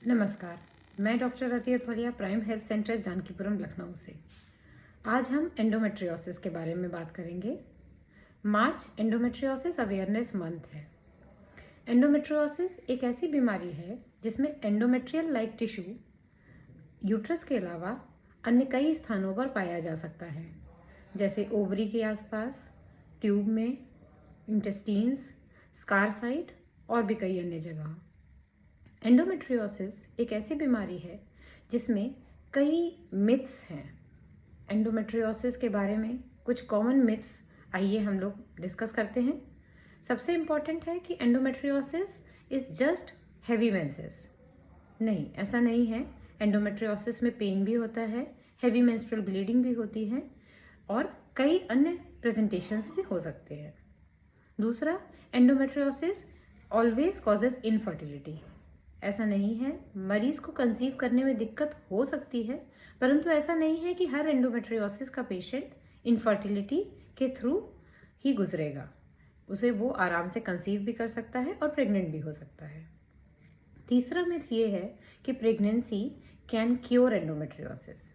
नमस्कार, मैं doctor Ratiya Tholiya prime health centre Jankipuram Lucknow से। आज हम एंडोमेट्रियोसिस के बारे में बात करेंगे। मार्च एंडोमेट्रियोसिस अवेयरनेस मंथ है। एंडोमेट्रियोसिस एक ऐसी बीमारी है जिसमें एंडोमेट्रियल लाइक टिश्यू यूट्रस के अलावा अन्य कई स्थानों पर पाया जा सकता है, जैसे ओवरी के आसपास, ट्यूब में, इंटेस्टीन्स, स्कार साइट और भी कई अन्य जगह। एंडोमेट्रियोसिस एक ऐसी बीमारी है जिसमें कई मिथ्स हैं। एंडोमेट्रियोसिस के बारे में कुछ कॉमन मिथ्स आइए हम लोग डिस्कस करते हैं। सबसे इम्पॉर्टेंट है कि endometriosis is just heavy menses. नहीं, ऐसा नहीं है। एंडोमेट्रियोसिस में पेन भी होता है, हैवी मेंस्ट्रुअल ब्लीडिंग भी होती है और कई अन्य प्रेजेंटेशंस भी हो सकते हैं। दूसरा, एंडोमेट्रियोसिस ऑलवेज कॉजेज इनफर्टिलिटी। ऐसा नहीं है। मरीज को कंसीव करने में दिक्कत हो सकती है, परंतु ऐसा नहीं है कि हर एंडोमेट्रियोसिस का पेशेंट इनफर्टिलिटी के थ्रू ही गुजरेगा। उसे वो आराम से कंसीव भी कर सकता है और प्रेग्नेंट भी हो सकता है। तीसरा मिथ ये है कि pregnancy can cure endometriosis.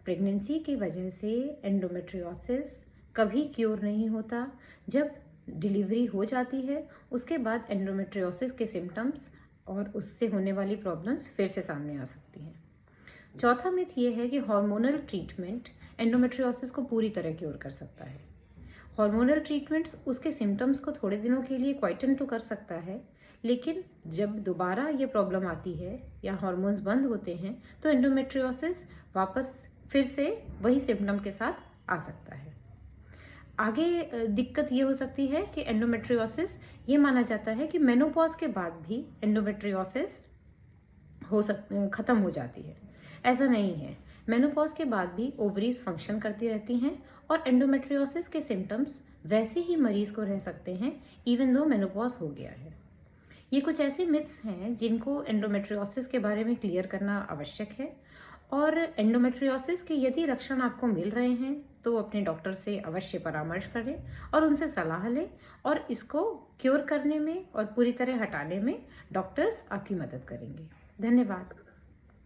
Pregnancy की वजह से एंडोमेट्रियोसिस कभी क्योर नहीं होता। जब डिलीवरी हो जाती है उसके बाद एंडोमेट्रियोसिस के सिम्टम्स और उससे होने वाली प्रॉब्लम्स फिर से सामने आ सकती हैं। चौथा मिथ ये है कि हार्मोनल ट्रीटमेंट एंडोमेट्रियोसिस को पूरी तरह क्योर कर सकता है। हार्मोनल ट्रीटमेंट्स उसके सिम्टम्स को थोड़े दिनों के लिए क्वाइटन तो कर सकता है, लेकिन जब दोबारा ये प्रॉब्लम आती है या हार्मोन्स बंद होते हैं तो एंडोमेट्रियोसिस वापस फिर से वही सिम्टम के साथ आ सकता है। आगे दिक्कत ये हो सकती है कि एंडोमेट्रियोसिस, ये माना जाता है कि मेनोपॉज के बाद भी एंडोमेट्रियोसिस खत्म हो जाती है। ऐसा नहीं है। मेनोपॉज के बाद भी ओवरीज फंक्शन करती रहती हैं और एंडोमेट्रियोसिस के सिम्टम्स वैसे ही मरीज को रह सकते हैं इवन दो मेनोपॉज हो गया है। ये कुछ ऐसे मिथ्स हैं जिनको एंडोमेट्रियोसिस के बारे में क्लियर करना आवश्यक है। और एंडोमेट्रियोसिस के यदि लक्षण आपको मिल रहे हैं तो अपने डॉक्टर से अवश्य परामर्श करें और उनसे सलाह लें, और इसको क्योर करने में और पूरी तरह हटाने में डॉक्टर्स आपकी मदद करेंगे। धन्यवाद।